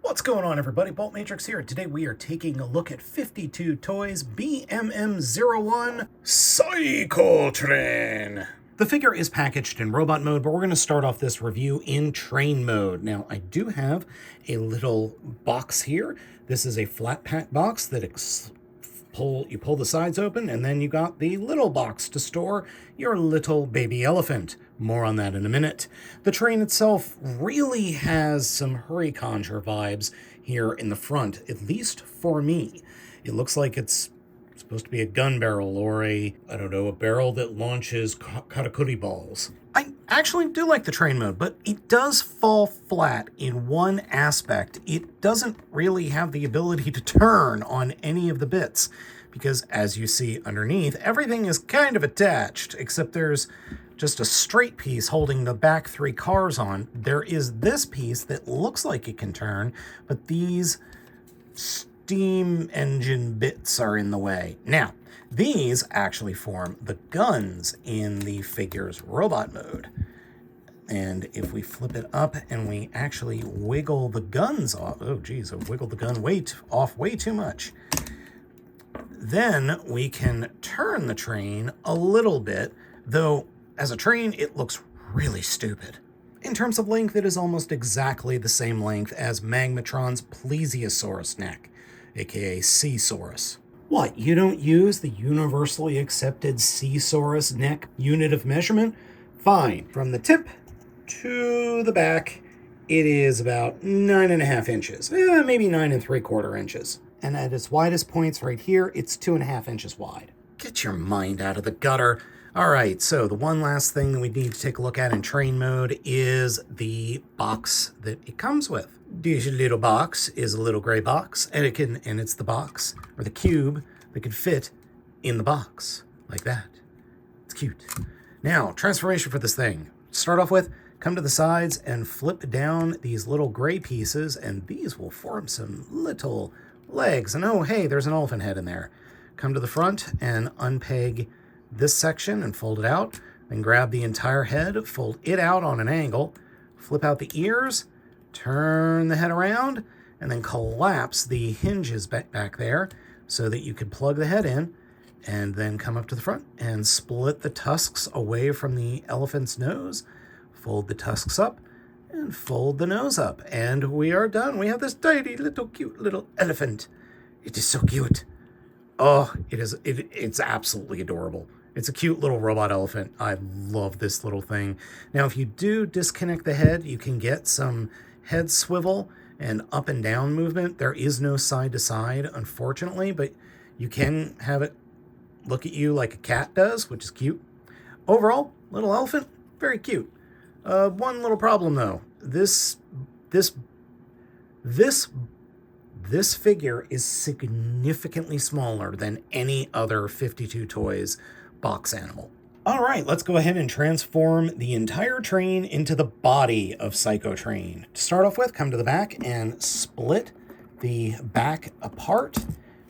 What's going on, everybody? Baltmatrix here. Today we are taking a look at 52 Toys BMM-01 Psychotrain. The figure is packaged in robot mode, but we're going to start off this review in train mode. Now, I do have a little box here. This is a flat pack box that you pull the sides open, and then you got the little box to store your little baby elephant. More on that in a minute. The train itself really has some Hurry Conjure vibes here in the front, at least for me. It looks like it's supposed to be a gun barrel or a barrel that launches katakuri balls. I actually do like the train mode, but it does fall flat in one aspect. It doesn't really have the ability to turn on any of the bits, because as you see underneath, everything is kind of attached, except there's just a straight piece holding the back three cars on. There is this piece that looks like it can turn, but these steam engine bits are in the way. Now, these actually form the guns in the figure's robot mode. And if we flip it up and we actually wiggle the guns off, oh geez, I've wiggled the gun off way too much. Then we can turn the train a little bit, though as a train, it looks really stupid. In terms of length, it is almost exactly the same length as Magmatron's Plesiosaurus neck, aka C-Saurus. What, you don't use the universally accepted C-Saurus neck unit of measurement? Fine. From the tip to the back, it is about 9.5 inches, maybe 9 3/4 inches. And at its widest points right here, it's 2.5 inches wide. Get your mind out of the gutter. All right, so the one last thing that we need to take a look at in train mode is the box that it comes with. This little box is a little gray box, and it's the box, or the cube, that can fit in the box, like that. It's cute. Now, transformation for this thing. Start off with, come to the sides and flip down these little gray pieces, and these will form some little legs. And oh, hey, there's an elephant head in there. Come to the front and unpeg this section and fold it out, then grab the entire head, fold it out on an angle, flip out the ears, turn the head around, and then collapse the hinges back there so that you could plug the head in, and then come up to the front and split the tusks away from the elephant's nose, fold the tusks up, and fold the nose up. And we are done. We have this tiny little cute little elephant. It is so cute. Oh, it's absolutely adorable. It's a cute little robot elephant. I love this little thing. Now, if you do disconnect the head, you can get some head swivel and up and down movement. There is no side to side, unfortunately, but you can have it look at you like a cat does, which is cute. Overall, little elephant, very cute. One little problem though. This figure is significantly smaller than any other 52 Toys box animal. All right, let's go ahead and transform the entire train into the body of Psychotrain. To start off with, come to the back and split the back apart.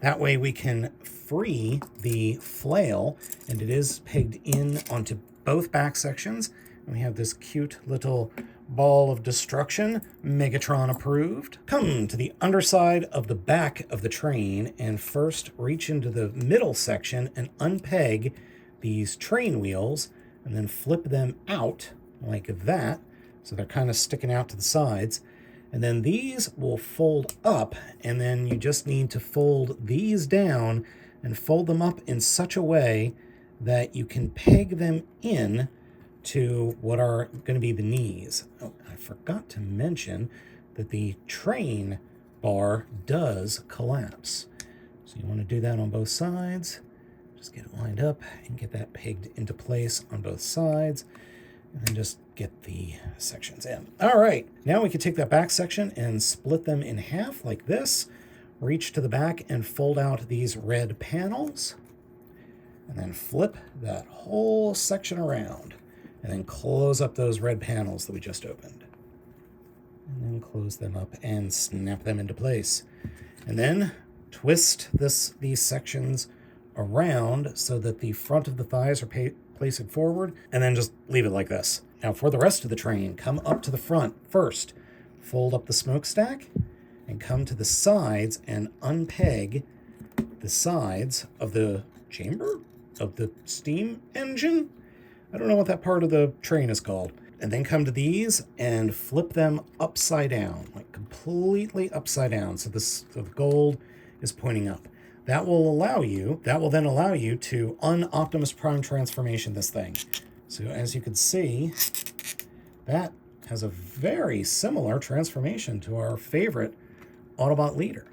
That way we can free the flail, and it is pegged in onto both back sections. And we have this cute little ball of destruction, Megatron approved. Come to the underside of the back of the train and first reach into the middle section and unpeg these train wheels, and then flip them out like that, so they're kind of sticking out to the sides. And then these will fold up, and then you just need to fold these down and fold them up in such a way that you can peg them in to what are going to be the knees. Oh, I forgot to mention that the train bar does collapse. So you want to do that on both sides. Just get it lined up and get that pegged into place on both sides, and then just get the sections in. All right, now we can take that back section and split them in half like this, reach to the back and fold out these red panels, and then flip that whole section around, and then close up those red panels that we just opened. And then close them up and snap them into place. And then twist these sections around so that the front of the thighs are placed forward, and then just leave it like this. Now for the rest of the train, come up to the front first, fold up the smokestack, and come to the sides and unpeg the sides of the chamber of the steam engine. I don't know what that part of the train is called. And then come to these and flip them upside down, like completely upside down. So the gold is pointing up. That will then allow you to un-Optimus Prime transformation this thing. So as you can see, that has a very similar transformation to our favorite Autobot leader.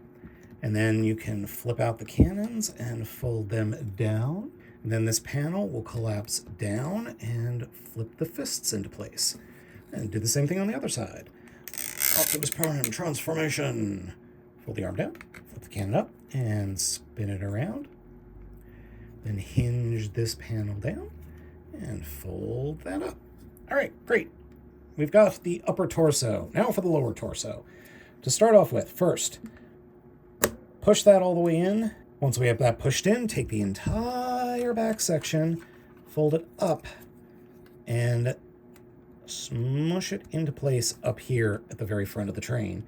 And then you can flip out the cannons and fold them down. And then this panel will collapse down and flip the fists into place. And do the same thing on the other side. Optimus Prime transformation. Fold the arm down, flip the cannon up, and spin it around. Then hinge this panel down and fold that up. All right, great. We've got the upper torso. Now for the lower torso. To start off with, first, push that all the way in. Once we have that pushed in, take the entire back section, fold it up, and smush it into place up here at the very front of the train.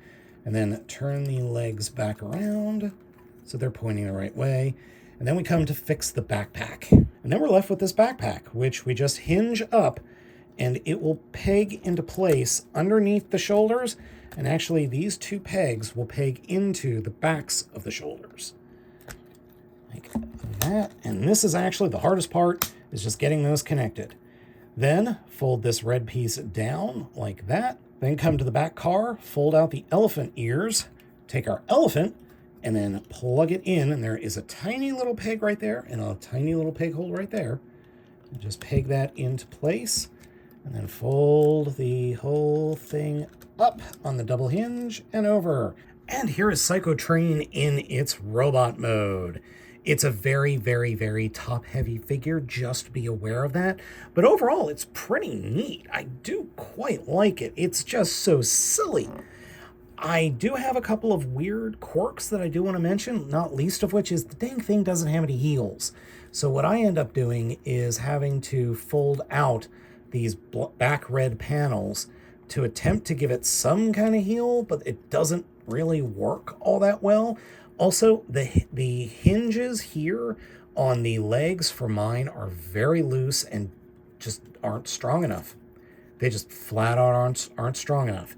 And then turn the legs back around so they're pointing the right way. And then we come to fix the backpack. And then we're left with this backpack, which we just hinge up, and it will peg into place underneath the shoulders. And actually, these two pegs will peg into the backs of the shoulders. Like that. And this is actually the hardest part, is just getting those connected. Then fold this red piece down like that. Then come to the back car, fold out the elephant ears, take our elephant, and then plug it in. And there is a tiny little peg right there and a tiny little peg hole right there. And just peg that into place. And then fold the whole thing up on the double hinge and over. And here is Psychotrain in its robot mode. It's a very, very, very top-heavy figure, just be aware of that. But overall, it's pretty neat. I do quite like it. It's just so silly. I do have a couple of weird quirks that I do want to mention, not least of which is the dang thing doesn't have any heels. So what I end up doing is having to fold out these back red panels to attempt to give it some kind of heel, but it doesn't really work all that well. Also, the hinges here on the legs for mine are very loose and just aren't strong enough. They just flat out aren't strong enough.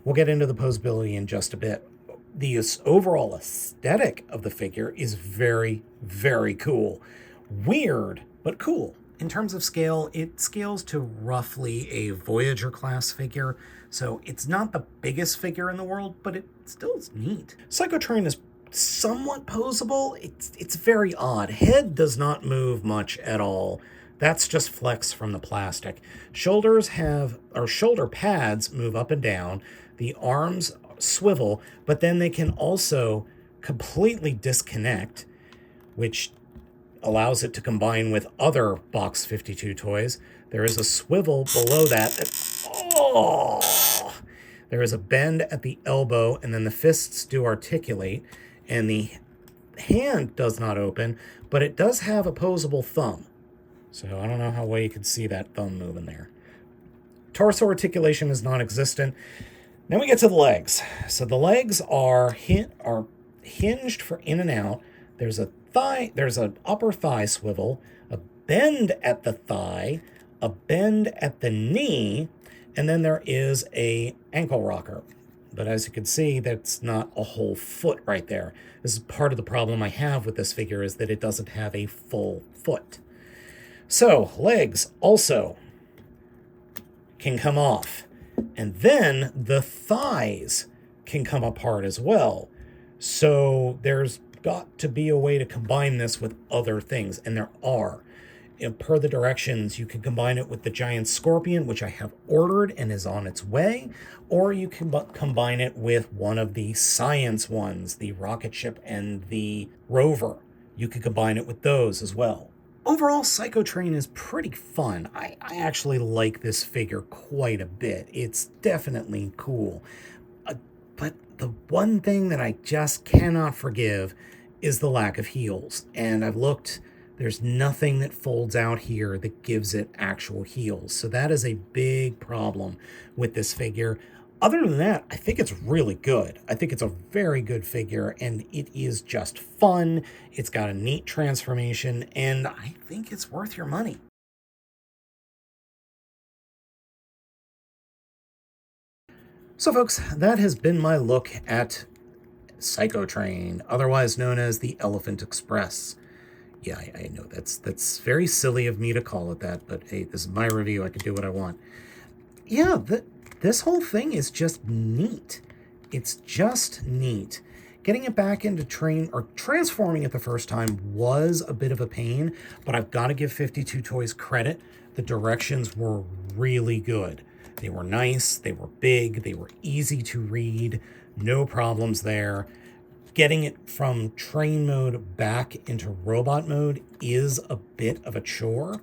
We'll get into the posability in just a bit. The overall aesthetic of the figure is very, very cool. Weird, but cool. In terms of scale, it scales to roughly a Voyager class figure, so it's not the biggest figure in the world, but it still is neat. Psychotrain is somewhat posable. It's very odd. Head does not move much at all. That's just flex from the plastic. Shoulder pads move up and down. The arms swivel, but then they can also completely disconnect, which allows it to combine with other Box 52 toys. There is a swivel below that. There is a bend at the elbow, and then the fists do articulate, and the hand does not open, but it does have opposable thumb. So I don't know how well you can see that thumb moving there. Torso articulation is non-existent. Then we get to the legs. So the legs are hinged for in and out. There's an upper thigh swivel, a bend at the thigh, a bend at the knee, and then there is a ankle rocker. But as you can see, that's not a whole foot right there. This is part of the problem I have with this figure, is that it doesn't have a full foot. So legs also can come off. And then the thighs can come apart as well. So there's got to be a way to combine this with other things, and there are. Per the directions, you can combine it with the giant scorpion, which I have ordered and is on its way, or you can combine it with one of the science ones, the rocket ship and the rover. You can combine it with those as well. Overall, Psychotrain is pretty fun. I actually like this figure quite a bit. It's definitely cool. But the one thing that I just cannot forgive is the lack of heels. And I've looked, there's nothing that folds out here that gives it actual heels. So that is a big problem with this figure. Other than that, I think it's really good. I think it's a very good figure, and it is just fun. It's got a neat transformation, and I think it's worth your money. So folks, that has been my look at Psychotrain, otherwise known as the Elephant Express. Yeah, I know that's very silly of me to call it that, but hey, this is my review. I can do what I want. Yeah, this whole thing is just neat. It's just neat. Getting it back into transforming it the first time was a bit of a pain, but I've got to give 52 Toys credit. The directions were really good. They were nice, they were big, they were easy to read, no problems there. Getting it from train mode back into robot mode is a bit of a chore.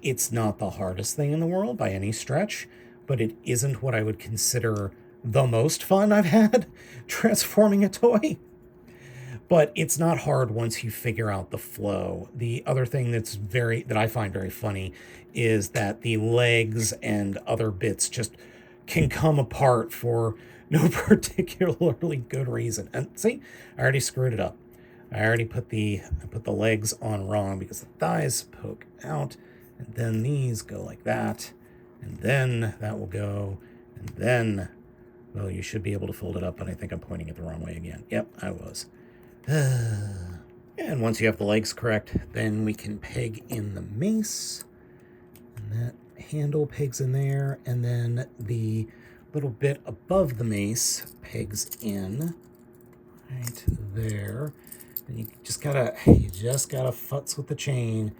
It's not the hardest thing in the world by any stretch, but it isn't what I would consider the most fun I've had transforming a toy. But it's not hard once you figure out the flow. The other thing that I find very funny is that the legs and other bits just can come apart for no particularly good reason. And see, I already screwed it up. I already put the legs on wrong because the thighs poke out, and then these go like that, and then that will go, and then, well, you should be able to fold it up, but I think I'm pointing it the wrong way again. Yep, I was. And once you have the legs correct, then we can peg in the mace, and that handle pegs in there, and then the little bit above the mace pegs in right there. And you just gotta futz with the chain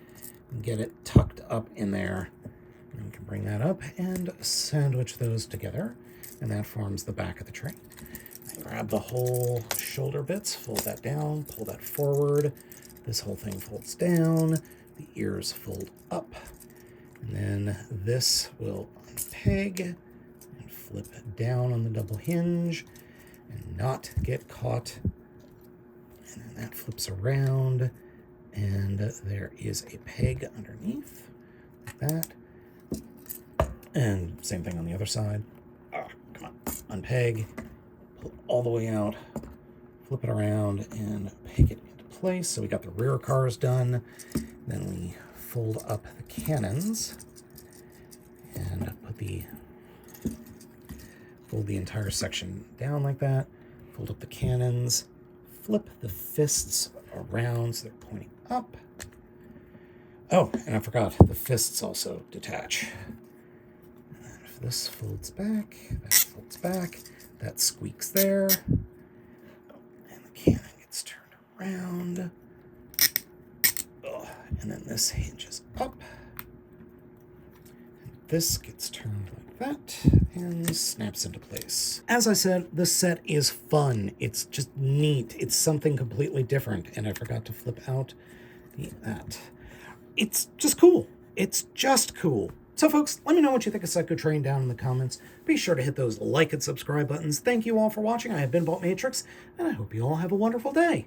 and get it tucked up in there. And we can bring that up and sandwich those together, and that forms the back of the train. Grab the whole shoulder bits, fold that down, pull that forward. This whole thing folds down, the ears fold up, and then this will unpeg and flip down on the double hinge and not get caught. And then that flips around, and there is a peg underneath, like that. And same thing on the other side. Oh, come on, unpeg. All the way out, flip it around, and peg it into place. So we got the rear cars done. Then we fold up the cannons and fold the entire section down like that. Fold up the cannons, flip the fists around so they're pointing up. Oh, and I forgot, the fists also detach. And then if this folds back, that folds back. That squeaks there, and the cannon gets turned around, and then this hinges up, and this gets turned like that, and snaps into place. As I said, this set is fun. It's just neat. It's something completely different, and I forgot to flip out that. It's just cool. It's just cool. So folks, let me know what you think of Psychotrain down in the comments. Be sure to hit those like and subscribe buttons. Thank you all for watching. I have been Baltmatrix, and I hope you all have a wonderful day.